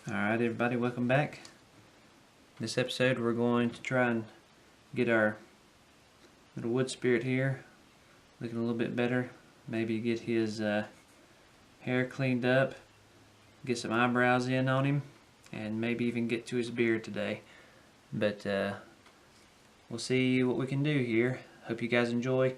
Alright everybody, welcome back. This episode we're going to try and get our little wood spirit here looking a little bit better. Maybe get his hair cleaned up, get some eyebrows in on him, and maybe even get to his beard today. But we'll see what we can do here. Hope you guys enjoy.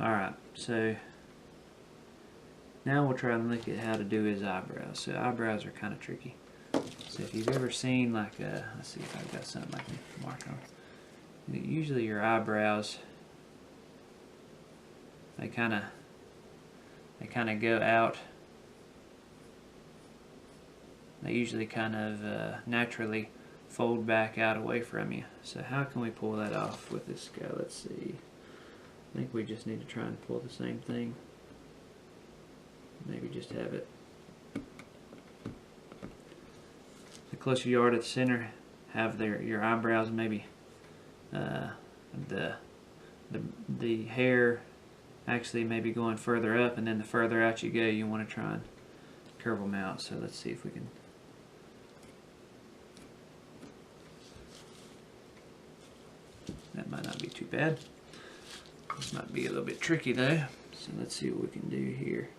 Alright, so now we'll try and look at how to do his eyebrows. So eyebrows are kind of tricky. So if you've ever seen like let's see if I've got something I can mark on. Usually your eyebrows, they kind of go out. They usually kind of naturally fold back out away from you. So how can we pull that off with this guy? Let's see. I think we just need to try and pull the same thing. Maybe just have it. The closer you are to the center, have your eyebrows maybe the hair actually maybe going further up, and then the further out you go, you want to try and curve them out. So let's see if we can. That might not be too bad. This might be a little bit tricky though, so let's see what we can do here.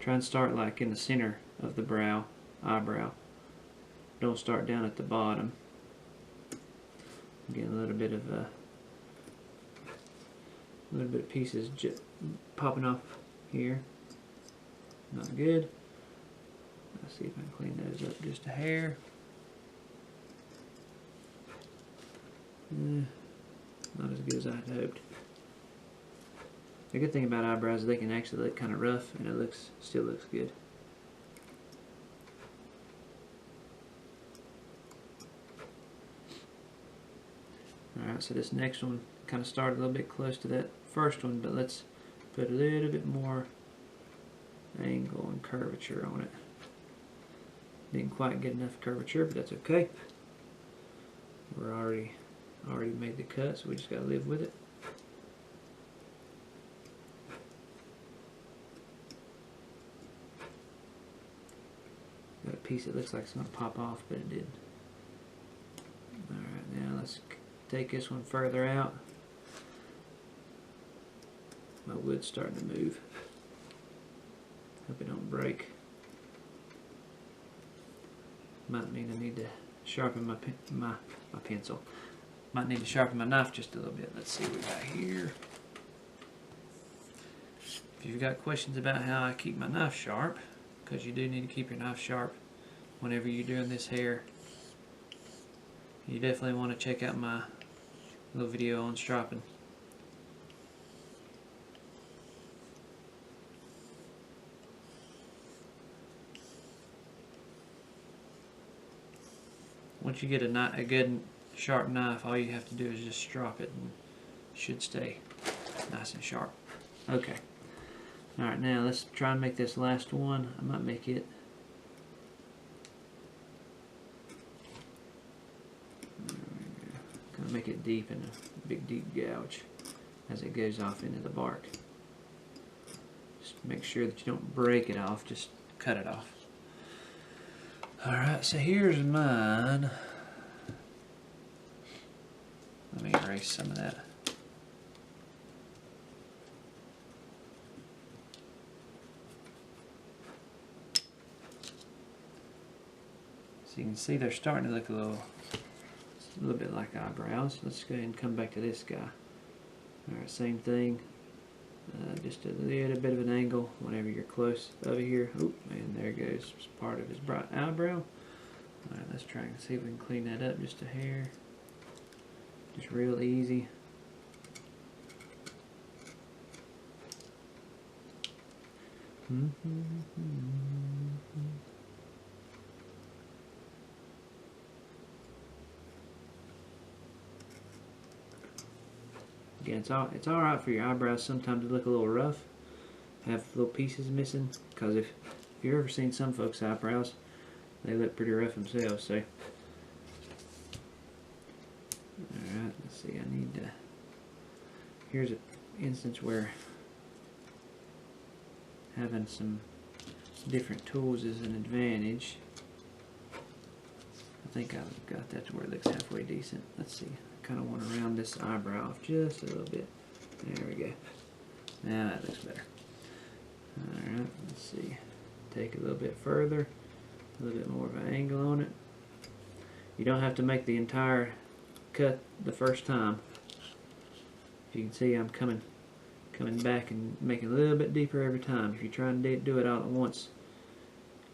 Try and start like in the center of the eyebrow. Don't start down at the bottom. Get a little bit of pieces just popping off here. Not good. Let's see if I can clean those up just a hair. Not as good as I had hoped. The good thing about eyebrows is they can actually look kind of rough, and it still looks good. Alright, so this next one kind of started a little bit close to that first one, but let's put a little bit more angle and curvature on it. Didn't quite get enough curvature, but that's okay. We're already made the cut, so we just got to live with it. Got a piece that looks like it's going to pop off, but it didn't. Alright, now let's take this one further out. My wood's starting to move. Hope it don't break. Might mean I need to sharpen my pencil. Might need to sharpen my knife just a little bit. Let's see what we got here. If you've got questions about how I keep my knife sharp, because you do need to keep your knife sharp whenever you're doing this hair, you definitely want to check out my little video on stropping. Once you get a good sharp knife, all you have to do is just strop it and it should stay nice and sharp. Okay. Alright, now let's try and make this last one. I might make it kind of make it deep in a big deep gouge as it goes off into the bark. Just make sure that you don't break it off, just cut it off. Alright, so here's mine. Let me erase some of that. So you can see they're starting to look a little bit like eyebrows. Let's go ahead and come back to this guy. Alright, same thing. Just a little bit of an angle whenever you're close over here. Oh, and there goes part of his bright eyebrow. Alright, let's try and see if we can clean that up just a hair. Just real easy. Again, it's all right for your eyebrows sometimes to look a little rough, have little pieces missing, because if you've ever seen some folks' eyebrows, they look pretty rough themselves. So, all right, let's see. I need to. Here's an instance where having some different tools is an advantage. I think I've got that to where it looks halfway decent. Let's see. I kind of want to round this eyebrow off just a little bit. There we go. Now that looks better. Alright, let's see. Take it a little bit further. A little bit more of an angle on it. You don't have to make the entire cut the first time. If you can see, I'm coming back and making a little bit deeper every time. If you try and do it all at once,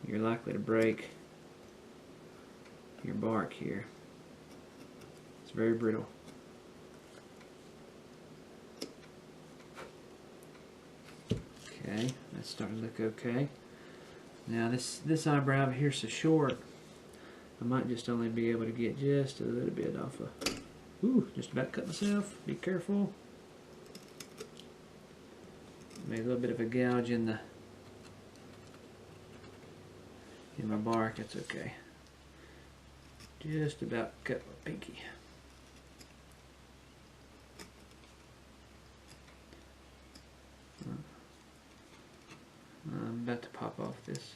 you're likely to break your bark here. It's very brittle. Okay, that's starting to look okay. Now this eyebrow over here is so short, I might just only be able to get just a little bit off of. Ooh, just about cut myself. Be careful. Made a little bit of a gouge in my bark. That's okay. Just about cut my pinky. I'm about to pop off this.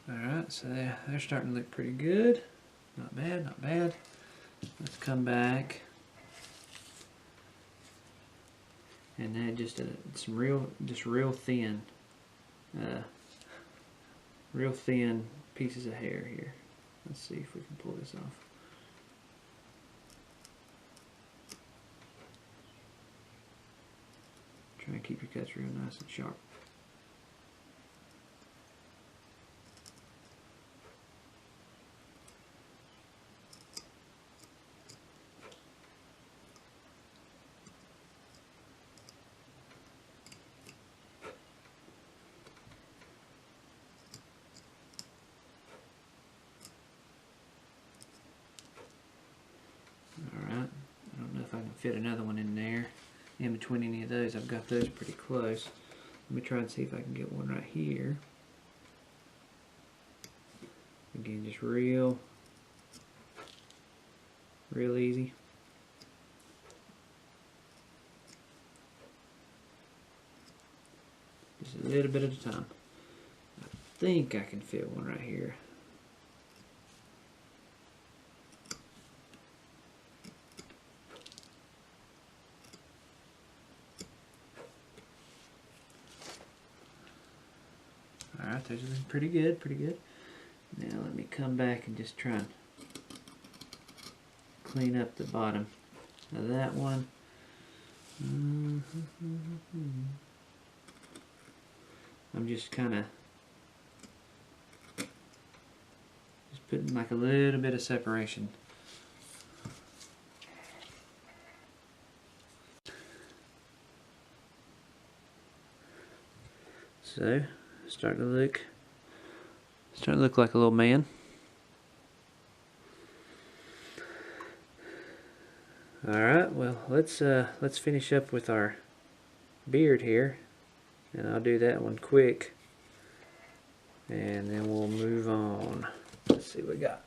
Alright, so they're starting to look pretty good. Not bad, not bad. Let's come back and add just some real thin pieces of hair here. Let's see if we can pull this off. Try and keep your cuts real nice and sharp. Fit another one in there in between any of those. I've got those pretty close. Let me try and see if I can get one right here. Again, just real easy. Just a little bit at a time. I think I can fit one right here. Alright, those are pretty good, pretty good. Now let me come back and just try and clean up the bottom of that one. I'm just kind of putting like a little bit of separation. So, starting to look like a little man. Alright, well let's finish up with our beard here, and I'll do that one quick and then we'll move on. Let's see what we got.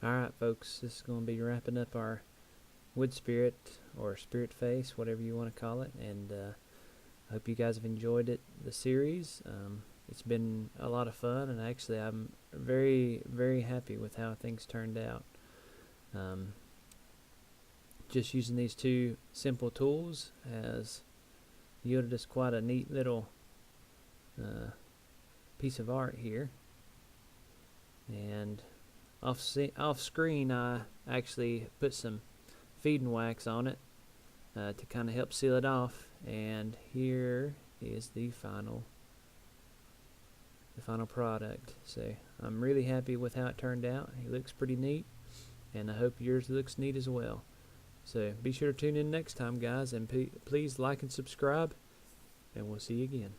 Alright folks, this is going to be wrapping up our wood spirit or spirit face, whatever you want to call it, and I hope you guys have enjoyed the series. It's been a lot of fun, and actually I'm very, very happy with how things turned out. Just using these two simple tools has yielded us quite a neat little piece of art here. And off screen I actually put some feeding wax on it to kind of help seal it off, and here is the final product. So I'm really happy with how it turned out. It looks pretty neat, and I hope yours looks neat as well. So be sure to tune in next time, guys, and please like and subscribe, and we'll see you again.